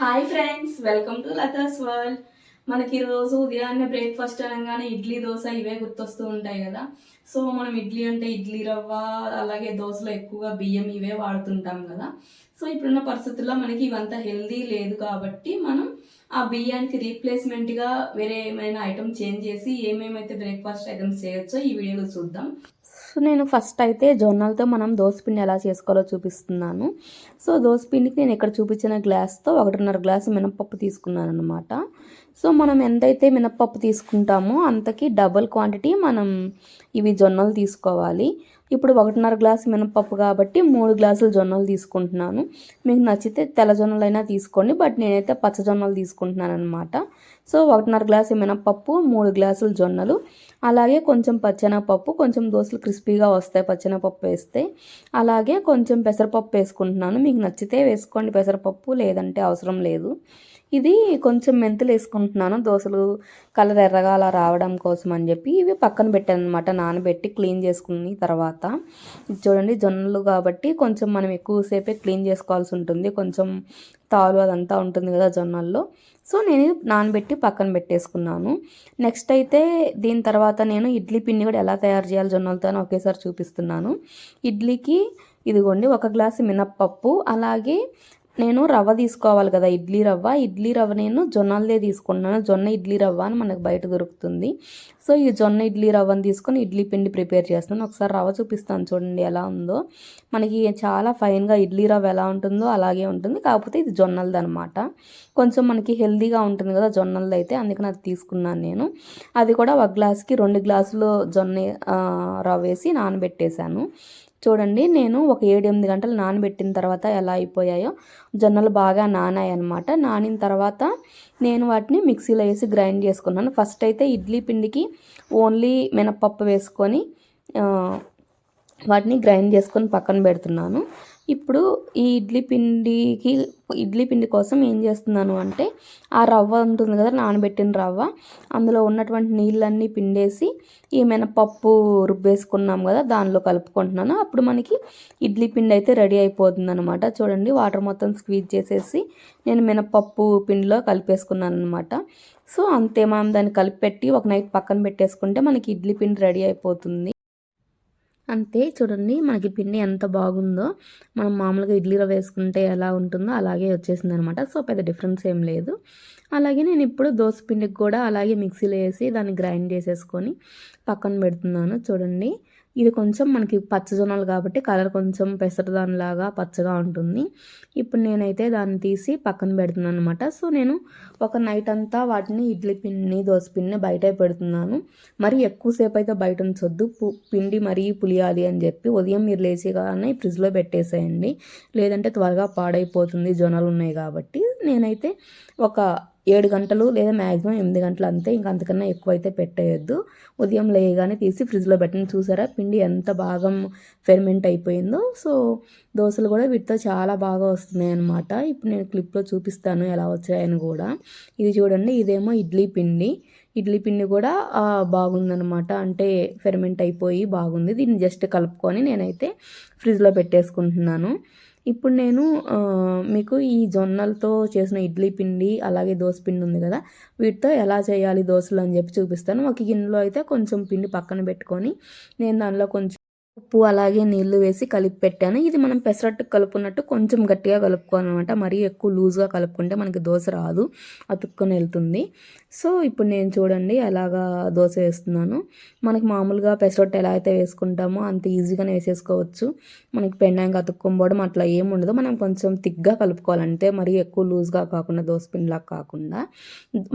Hi friends, welcome to Latha's world. మనకి ఈరోజు ఉదయాన్నే బ్రేక్ఫాస్ట్ అనగానే ఇడ్లీ దోశ ఇవే గుర్తొస్తూ ఉంటాయి కదా. సో మనం ఇడ్లీ అంటే ఇడ్లీ రవ్వ, అలాగే దోశలో ఎక్కువగా బియ్యం ఇవే వాడుతుంటాం కదా. సో ఇప్పుడున్న పరిస్థితుల్లో మనకి ఇవంతా హెల్దీ లేదు కాబట్టి మనం ఆ బియ్యానికి రీప్లేస్మెంట్గా వేరే ఏమైనా ఐటమ్ చేంజ్ చేసి ఏమేమైతే బ్రేక్ఫాస్ట్ ఐటమ్స్ చేయొచ్చో ఈ వీడియోలో చూద్దాం. సో నేను ఫస్ట్ అయితే జొన్నలతో మనం దోసపిండి ఎలా చేసుకోవాలో చూపిస్తున్నాను. సో దోసపిండికి నేను ఇక్కడ చూపించిన గ్లాస్తో 1.5 గ్లాసు మినపప్పు తీసుకున్నాను అనమాట. సో మనం ఎంతైతే మినపప్పు తీసుకుంటామో అంతకి డబుల్ క్వాంటిటీ మనం ఇవి జొన్నలు తీసుకోవాలి. ఇప్పుడు 1.5 గ్లాసు మినపప్పు కాబట్టి 3 గ్లాసులు జొన్నలు తీసుకుంటున్నాను. మీకు నచ్చితే తెల్ల జొన్నలైనా తీసుకోండి, బట్ నేనైతే పచ్చ జొన్నలు తీసుకుంటున్నాను అనమాట. సో 1.5 గ్లాసు మినపప్పు, 3 గ్లాసులు జొన్నలు, అలాగే కొంచెం పచ్చెనగపప్పు, కొంచెం దోశలు క్రిస్పీగా వస్తాయి పచ్చెనగపప్పు వేస్తే. అలాగే కొంచెం పెసరపప్పు వేసుకుంటున్నాను. మీకు నచ్చితే వేసుకోండి పెసరపప్పు, లేదంటే అవసరం లేదు. ఇది కొంచెం మెంతులు వేసుకుంటున్నాను దోశలు కలర్ ఎర్రగా అలా రావడం కోసం అని చెప్పి. ఇవి పక్కన పెట్టాను అనమాట, నానబెట్టి క్లీన్ చేసుకున్న తర్వాత. ఇది చూడండి జొన్నలు కాబట్టి కొంచెం మనం ఎక్కువసేపే క్లీన్ చేసుకోవాల్సి ఉంటుంది, కొంచెం తాలు అదంతా ఉంటుంది కదా జొన్నల్లో. సో నేను నానబెట్టి పక్కన పెట్టేసుకున్నాను. నెక్స్ట్ అయితే దీని తర్వాత నేను ఇడ్లీ పిండి కూడా ఎలా తయారు చేయాలి జొన్నలతో అని ఒకేసారి చూపిస్తున్నాను. ఇడ్లీకి ఇదిగోండి 1 గ్లాసు మినప్పప్పు, అలాగే నేను రవ్వ తీసుకోవాలి కదా, ఇడ్లీ రవ్వ నేను జొన్నలదే తీసుకున్నాను. జొన్న ఇడ్లీ రవ్వ అని మనకు బయట దొరుకుతుంది. సో ఈ జొన్న ఇడ్లీ రవ్వని తీసుకొని ఇడ్లీ పిండి ప్రిపేర్ చేస్తున్నాను. ఒకసారి రవ్వ చూపిస్తాను చూడండి ఎలా ఉందో. మనకి చాలా ఫైన్గా ఇడ్లీ రవ్వ ఎలా ఉంటుందో అలాగే ఉంటుంది, కాకపోతే ఇది జొన్నలది అనమాట. కొంచెం మనకి హెల్దీగా ఉంటుంది కదా జొన్నలది అయితే, అందుకని అది తీసుకున్నాను నేను. అది కూడా 1 గ్లాస్కి 2 గ్లాసులు జొన్న రవ్వ వేసి నానబెట్టేశాను. చూడండి నేను ఒక 7-8 గంటలు నానబెట్టిన తర్వాత ఎలా అయిపోయాయో. జొన్నలు బాగా నానాయి అనమాట. నానిన తర్వాత నేను వాటిని మిక్సీలో వేసి గ్రైండ్ చేసుకున్నాను. ఫస్ట్ అయితే ఇడ్లీ పిండికి ఓన్లీ మినపప్పు వేసుకొని వాటిని గ్రైండ్ చేసుకొని పక్కన పెడుతున్నాను. ఇప్పుడు ఈ ఇడ్లీ పిండి కోసం ఏం చేస్తున్నాను అంటే, ఆ రవ్వ ఉంటుంది కదా నానబెట్టిన రవ్వ, అందులో ఉన్నటువంటి నీళ్ళన్నీ పిండేసి ఈ మినపప్పు రుబ్బేసుకున్నాం కదా దానిలో కలుపుకుంటున్నాను. అప్పుడు మనకి ఇడ్లీ పిండి అయితే రెడీ అయిపోతుంది అనమాట. చూడండి వాటర్ మొత్తం స్క్వీజ్ చేసేసి నేను మినపప్పు పిండిలో కలిపేసుకున్నాను అనమాట. సో అంతే, మనం దాన్ని కలిపెట్టి ఒక నైట్ పక్కన పెట్టేసుకుంటే మనకి ఇడ్లీ పిండి రెడీ అయిపోతుంది. అంతే, చూడండి మనకి పిండి ఎంత బాగుందో. మనం మామూలుగా ఇడ్లీ రవ్వ వేసుకుంటే ఎలా ఉంటుందో అలాగే వచ్చేసింది అనమాట. సో పెద్ద డిఫరెన్స్ ఏం లేదు. అలాగే నేను ఇప్పుడు దోశ పిండికి కూడా అలాగే మిక్సీలో వేసి దాన్ని గ్రైండ్ చేసేసుకొని పక్కన పెడుతున్నాను. చూడండి ఇది కొంచెం మనకి పచ్చజొన్నలు కాబట్టి కలర్ కొంచెం పెసరదానిలాగా పచ్చగా ఉంటుంది. ఇప్పుడు నేనైతే దాన్ని తీసి పక్కన పెడుతున్నాను అనమాట. సో నేను ఒక నైట్ అంతా వాటిని ఇడ్లీ పిండిని దోశ పిండిని బయటే పెడుతున్నాను. మరి ఎక్కువసేపు అయితే బయట ఉంచొద్దు, పిండి మరీ పులియాలి అని చెప్పి. ఉదయం మీరు లేచిగానే ఫ్రిడ్జ్లో పెట్టేసేయండి, లేదంటే త్వరగా పాడైపోతుంది జొన్నలు ఉన్నాయి కాబట్టి. నేనైతే ఒక 7 గంటలు లేదా మ్యాక్సిమం 8 గంటలు అంతే, ఇంకా అంతకన్నా ఎక్కువ అయితే పెట్టేయొద్దు. ఉదయం లేయగానే తీసి ఫ్రిడ్జ్లో పెట్టండి. చూసారా పిండి ఎంత బాగా ఫెర్మెంట్ అయిపోయిందో. సో దోశలు కూడా వీటితో చాలా బాగా వస్తున్నాయి అన్నమాట. ఇప్పుడు నేను క్లిప్లో చూపిస్తాను ఎలా వచ్చాయని కూడా. ఇది చూడండి, ఇదేమో ఇడ్లీ పిండి కూడా బాగుందనమాట, అంటే ఫెర్మెంట్ అయిపోయి బాగుంది. దీన్ని జస్ట్ కలుపుకొని నేనైతే ఫ్రిడ్జ్లో పెట్టేసుకుంటున్నాను. ఇప్పుడు నేను మీకు ఈ జొన్నలతో చేసిన ఇడ్లీ పిండి అలాగే దోశ పిండి ఉంది కదా, వీటితో ఎలా చేయాలి దోశలు అని చెప్పి చూపిస్తాను. ఒక గిన్నెలో అయితే కొంచెం పిండి పక్కన పెట్టుకొని నేను దానిలో కొంచెం ఉప్పు అలాగే నీళ్లు వేసి కలిపి పెట్టాను. ఇది మనం పెసరట్టు కలుపుకున్నట్టు కొంచెం గట్టిగా కలుపుకోవాలన్నమాట. మరీ ఎక్కువ లూజ్గా కలుపుకుంటే మనకి దోశ రాదు, అతుక్కొని వెళ్తుంది. సో ఇప్పుడు నేను చూడండి ఎలాగా దోశ వేస్తున్నాను. మనకి మామూలుగా పెసరట్టు ఎలా అయితే వేసుకుంటామో అంత ఈజీగానే వేసేసుకోవచ్చు. మనకి పెండాక అతుక్కోపోవడం అట్లా ఏమి ఉండదు. మనం కొంచెం థిక్గా కలుపుకోవాలంటే, మరీ ఎక్కువ లూజ్గా కాకుండా దోశ పిండిలా కాకుండా.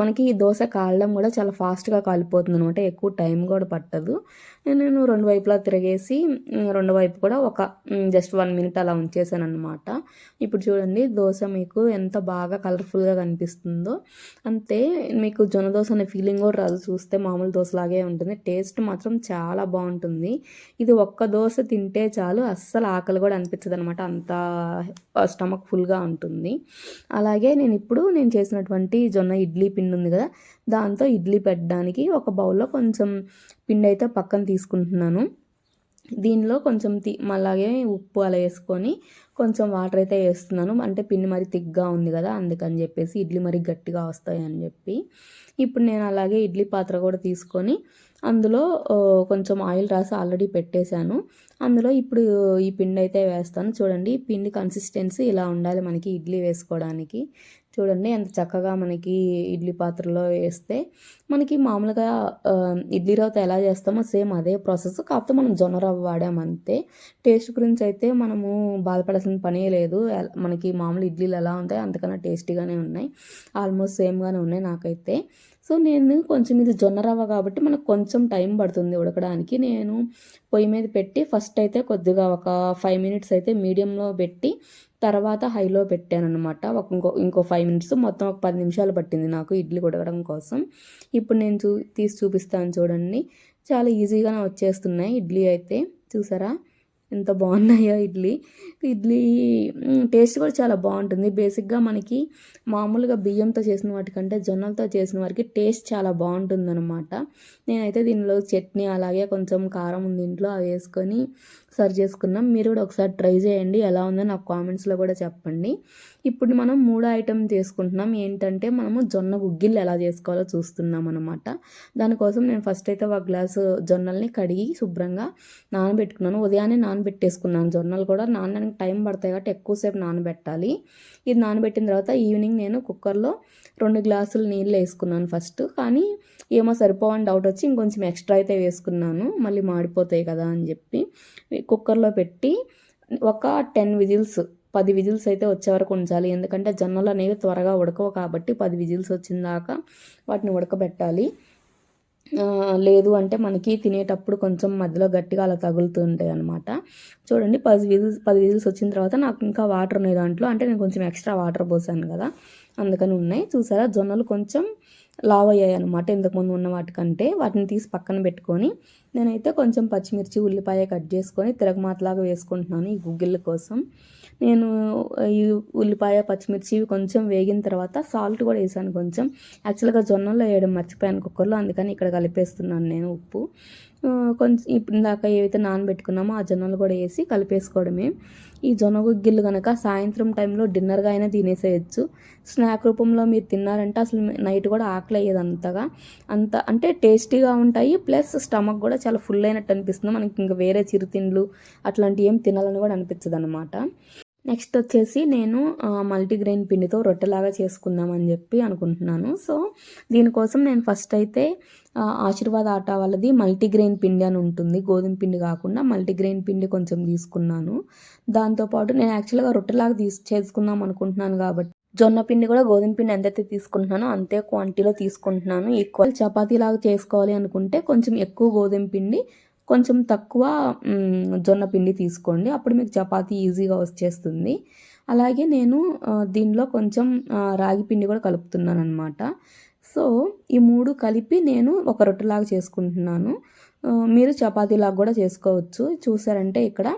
మనకి ఈ దోశ కాలడం కూడా చాలా ఫాస్ట్గా కాలిపోతుంది అనమాట, ఎక్కువ టైం కూడా పట్టదు. నేను 2 వైపులా తిరిగేసి 2 వైపు కూడా ఒక జస్ట్ 1 మినిట్ అలా ఉంచేసాను అనమాట. ఇప్పుడు చూడండి దోశ మీకు ఎంత బాగా కలర్ఫుల్గా కనిపిస్తుందో. అంతే, మీకు జొన్న దోశ అనే ఫీలింగ్ కూడా రాదు, చూస్తే మామూలు దోశలాగే ఉంటుంది. టేస్ట్ మాత్రం చాలా బాగుంటుంది. ఇది ఒక్క దోశ తింటే చాలు, అస్సలు ఆకలి కూడా అనిపించదు అనమాట, అంత స్టమక్ ఫుల్గా ఉంటుంది. అలాగే నేను చేసినటువంటి జొన్న ఇడ్లీ పిండి ఉంది కదా, దాంతో ఇడ్లీ పెట్టడానికి ఒక బౌల్లో కొంచెం పిండి అయితే పక్కన తీసుకుంటున్నాను. దీనిలో కొంచెం అలాగే ఉప్పు అలా వేసుకొని కొంచెం వాటర్ అయితే వేస్తున్నాను. అంటే పిండి మరి థిక్గా ఉంది కదా, అందుకని చెప్పేసి ఇడ్లీ మరి గట్టిగా వస్తాయని చెప్పి. ఇప్పుడు నేను అలాగే ఇడ్లీ పాత్ర కూడా తీసుకొని అందులో కొంచెం ఆయిల్ రాసి ఆల్రెడీ పెట్టేశాను. అందులో ఇప్పుడు ఈ పిండి అయితే వేస్తాను. చూడండి, ఈ పిండి కన్సిస్టెన్సీ ఇలా ఉండాలి మనకి ఇడ్లీ వేసుకోవడానికి. చూడండి ఎంత చక్కగా మనకి ఇడ్లీ పాత్రలో వేస్తే మనకి మామూలుగా ఇడ్లీ రవ్వతో ఎలా చేస్తామో సేమ్ అదే ప్రాసెస్, కాకపోతే మనం జొన్న రవ్వ వాడామంతే. టేస్ట్ గురించి అయితే మనము బాధపడాల్సిన పనే లేదు. మనకి మామూలు ఇడ్లీలు ఎలా ఉంటాయి అంతకన్నా టేస్టీగానే ఉన్నాయి. ఆల్మోస్ట్ సేమ్గానే ఉన్నాయి నాకైతే. సో నేను కొంచెం ఇది జొన్న రవ్వ కాబట్టి మనకు కొంచెం టైం పడుతుంది ఉడకడానికి. నేను పొయ్యి మీద పెట్టి ఫస్ట్ అయితే కొద్దిగా ఒక 5 మినిట్స్ అయితే మీడియంలో పెట్టి తర్వాత హైలో పెట్టాను అనమాట. ఇంకో 5 మినిట్స్, మొత్తం ఒక 10 నిమిషాలు పట్టింది నాకు ఇడ్లీ ఉడకడం కోసం. ఇప్పుడు నేను తీసి చూపిస్తాను చూడండి. చాలా ఈజీగానే వచ్చేస్తున్నాయి ఇడ్లీ అయితే. చూసారా ఎంత బాగున్నాయో ఇడ్లీ. టేస్ట్ కూడా చాలా బాగుంటుంది. బేసిక్గా మనకి మామూలుగా బియ్యంతో చేసిన వాటికంటే జొన్నలతో చేసిన వారికి టేస్ట్ చాలా బాగుంటుందన్నమాట. నేనైతే దీనిలో చట్నీ అలాగే కొంచెం కారం ఉంది ఇంట్లో, అవి వేసుకొని సర్వ్ చేసుకున్నాం. మీరు కూడా ఒకసారి ట్రై చేయండి, ఎలా ఉందో నాకు కామెంట్స్లో కూడా చెప్పండి. ఇప్పుడు మనం 3 ఐటెం చేసుకుంటున్నాం. ఏంటంటే మనము జొన్న గుగ్గిళ్ళు ఎలా చేసుకోవాలో చూస్తున్నాం అనమాట. దానికోసం నేను ఫస్ట్ అయితే ఒక గ్లాసు జొన్నల్ని కడిగి శుభ్రంగా నానబెట్టుకున్నాను. ఉదయాన్నే నానబెట్టేసుకున్నాను. జొన్నలు కూడా నానడానికి టైం పడతాయి కాబట్టి ఎక్కువసేపు నానబెట్టాలి. ఇది నానబెట్టిన తర్వాత ఈవినింగ్ నేను కుక్కర్లో 2 గ్లాసులు నీళ్ళు వేసుకున్నాను ఫస్ట్. కానీ ఏమో సరిపోవని డౌట్ వచ్చి ఇంకొంచెం ఎక్స్ట్రా అయితే వేసుకున్నాను, మళ్ళీ మాడిపోతాయి కదా అని చెప్పి. కుక్కర్లో పెట్టి ఒక 10 విజిల్స్ అయితే వచ్చే వరకు ఉంచాలి. ఎందుకంటే జొన్నలు అనేవి త్వరగా ఉడకవు కాబట్టి 10 విజిల్స్ వచ్చిన దాకా వాటిని ఉడకబెట్టాలి. లేదు అంటే మనకి తినేటప్పుడు కొంచెం మధ్యలో గట్టిగా అలా తగులుతూ ఉంటాయి అనమాట. చూడండి, 10 విజిల్స్ వచ్చిన తర్వాత నాకు ఇంకా వాటర్ ఉన్నాయి దాంట్లో. అంటే నేను కొంచెం ఎక్స్ట్రా వాటర్ పోసాను కదా, అందుకని ఉన్నాయి. చూసారా, జొన్నలు కొంచెం లావ్ అయ్యాయి అనమాట ఇంతకుముందు ఉన్న వాటికంటే. వాటిని తీసి పక్కన పెట్టుకొని నేనైతే కొంచెం పచ్చిమిర్చి ఉల్లిపాయ కట్ చేసుకొని తిరగమాతలాగా వేసుకుంటున్నాను ఈ గుగ్గిళ్ళ కోసం. నేను ఈ ఉల్లిపాయ పచ్చిమిర్చి కొంచెం వేగిన తర్వాత సాల్ట్ కూడా వేసాను కొంచెం. యాక్చువల్గా జొన్నల్లో వేయడం మర్చిపోయాను కుక్కర్లో, అందుకని ఇక్కడ కలిపేస్తున్నాను నేను ఉప్పు కొంచెం. ఇప్పుడు ఇందాక ఏవైతే నానబెట్టుకున్నామో ఆ జొన్నలు కూడా వేసి కలిపేసుకోవడమే. ఈ జొన్న గుగ్గిళ్ళు కనుక సాయంత్రం టైంలో డిన్నర్గా అయినా తినేసేయచ్చు. స్నాక్ రూపంలో మీరు తిన్నారంటే అసలు నైట్ కూడా ఆకలి అయ్యేది అంత అంటే టేస్టీగా ఉంటాయి. ప్లస్ స్టమక్ కూడా చాలా ఫుల్ అయినట్టు అనిపిస్తుంది. మనకి ఇంకా వేరే చిరుతిండ్లు అట్లాంటివి ఏం తినాలని కూడా అనిపించదు అనమాట. నెక్స్ట్ వచ్చేసి నేను మల్టీగ్రెయిన్ పిండితో రొట్టెలాగా చేసుకుందామని చెప్పి అనుకుంటున్నాను. సో దీనికోసం నేను ఫస్ట్ అయితే ఆశీర్వాద్ ఆటా వాళ్ళది మల్టీగ్రెయిన్ పిండి అని ఉంటుంది, గోధుమ పిండి కాకుండా మల్టీగ్రెయిన్ పిండి కొంచెం తీసుకున్నాను. దాంతోపాటు నేను యాక్చువల్గా రొట్టెలాగా చేసుకుందాం అనుకుంటున్నాను కాబట్టి జొన్న పిండి కూడా గోధుమ పిండి ఎంతైతే తీసుకుంటున్నానో అంతే క్వాంటిటీలో తీసుకుంటున్నాను. ఈక్వల్ చపాతీలాగా చేసుకోవాలి అనుకుంటే కొంచెం ఎక్కువ గోధుమ పిండి కొంచెం తక్కువ జొన్న పిండి తీసుకోండి, అప్పుడు మీకు చపాతీ ఈజీగా వచ్చేస్తుంది. అలాగే నేను దీనిలో కొంచెం రాగి పిండి కూడా కలుపుతున్నాను అనమాట. సో ఈ 3 కలిపి నేను ఒక రొట్టెలాగా చేసుకుంటున్నాను. మీరు చపాతీలాగా కూడా చేసుకోవచ్చు. చూసారంటే ఇక్కడ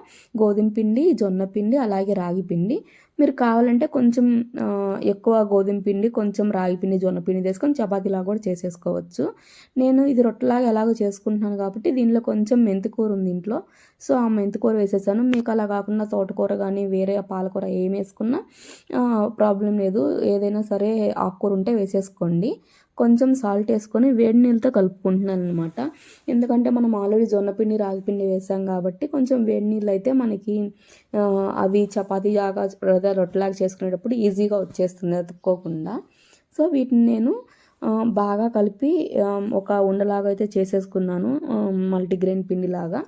గోధుమ పిండి, జొన్న పిండి అలాగే రాగి పిండి. మీరు కావాలంటే కొంచెం ఎక్కువ గోధుమ పిండి, కొంచెం రాగి పిండి, జొన్న పిండి తీసుకొని చపాతీలాగా కూడా చేసేసుకోవచ్చు. నేను ఇది రొట్టెలాగా ఎలాగో చేసుకుంటున్నాను కాబట్టి దీనిలో కొంచెం మెంతికూర ఉంది ఇంట్లో, సో ఆ మెంతికూర వేసేసాను. మీకు అలా కాకుండా తోటకూర కానీ వేరే పాలకూర ఏం వేసుకున్నా ప్రాబ్లం లేదు. ఏదైనా సరే ఆకుకూర ఉంటే వేసేసుకోండి. కొంచెం సాల్ట్ వేసుకొని వేడి నీళ్ళతో కలుపుకుంటున్నాను అనమాట. ఎందుకంటే మనం ఆల్రెడీ జొన్నపిండి రాగిపిండి వేసాం కాబట్టి కొంచెం వేడి నీళ్ళు అయితే మనకి అవి చపాతీ లాగా లేదా రొట్టెలాగా చేసుకునేటప్పుడు ఈజీగా వచ్చేస్తుంది అతుక్కోకుండా. సో వీటిని నేను బాగా కలిపి ఒక ఉండలాగా అయితే చేసేసుకున్నాను, మల్టీగ్రెయిన్ పిండిలాగా.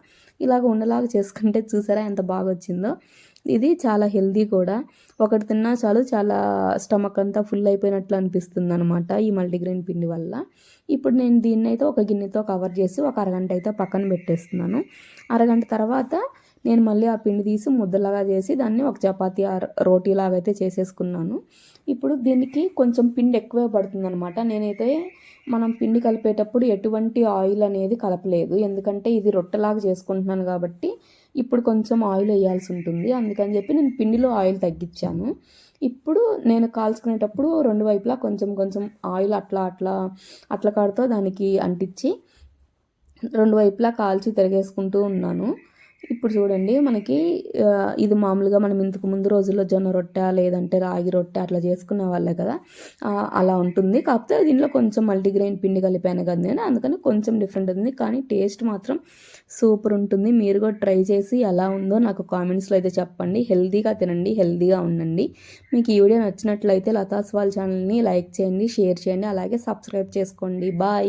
ఇలాగ ఉండలాగా చేసుకుంటే చూసారా ఎంత బాగా వచ్చిందో. ఇది చాలా హెల్దీ కూడా, ఒకటి తిన్నా చాలు చాలా స్టమక్ అంతా ఫుల్ అయిపోయినట్లు అనిపిస్తుంది అనమాట ఈ మల్టీగ్రెయిన్ పిండి వల్ల. ఇప్పుడు నేను దీన్ని అయితే ఒక గిన్నెతో కవర్ చేసి ఒక అరగంట అయితే పక్కన పెట్టేస్తున్నాను. అరగంట తర్వాత నేను మళ్ళీ ఆ పిండి తీసి ముద్దలాగా చేసి దాన్ని ఒక చపాతీ రోటీలాగా అయితే చేసేసుకున్నాను. ఇప్పుడు దీనికి కొంచెం పిండి ఎక్కువే పడుతుంది అనమాట. నేనైతే మనం పిండి కలిపేటప్పుడు ఎటువంటి ఆయిల్ అనేది కలపలేదు, ఎందుకంటే ఇది రొట్టెలాగా చేసుకుంటున్నాను కాబట్టి ఇప్పుడు కొంచెం ఆయిల్ వేయాల్సి ఉంటుంది. అందుకని చెప్పి నేను పిండిలో ఆయిల్ తగ్గించాను. ఇప్పుడు నేను కాల్చుకునేటప్పుడు 2 వైపులా కొంచెం కొంచెం ఆయిల్ అట్లా కాడుతో దానికి అంటించి 2 వైపులా కాల్చి తిరిగేసుకుంటూ ఉన్నాను. ఇప్పుడు చూడండి మనకి ఇది మామూలుగా మనం ఇంతకు ముందు రోజుల్లో జొన్న రొట్టె లేదంటే రాగి రొట్టె అట్లా చేసుకునే వాళ్ళే కదా, అలా ఉంటుంది. కాకపోతే దీంట్లో కొంచెం మల్టీగ్రెయిన్ పిండి కలిపాను కదా నేను, అందుకని కొంచెం డిఫరెంట్ ఉంది. కానీ టేస్ట్ మాత్రం సూపర్ ఉంటుంది. మీరు కూడా ట్రై చేసి ఎలా ఉందో నాకు కామెంట్స్లో అయితే చెప్పండి. హెల్తీగా తినండి, హెల్తీగా ఉండండి. మీకు ఈ వీడియో నచ్చినట్లయితే లతాస్ వాళ్ళ ఛానల్ని లైక్ చేయండి, షేర్ చేయండి, అలాగే సబ్స్క్రైబ్ చేసుకోండి. బాయ్.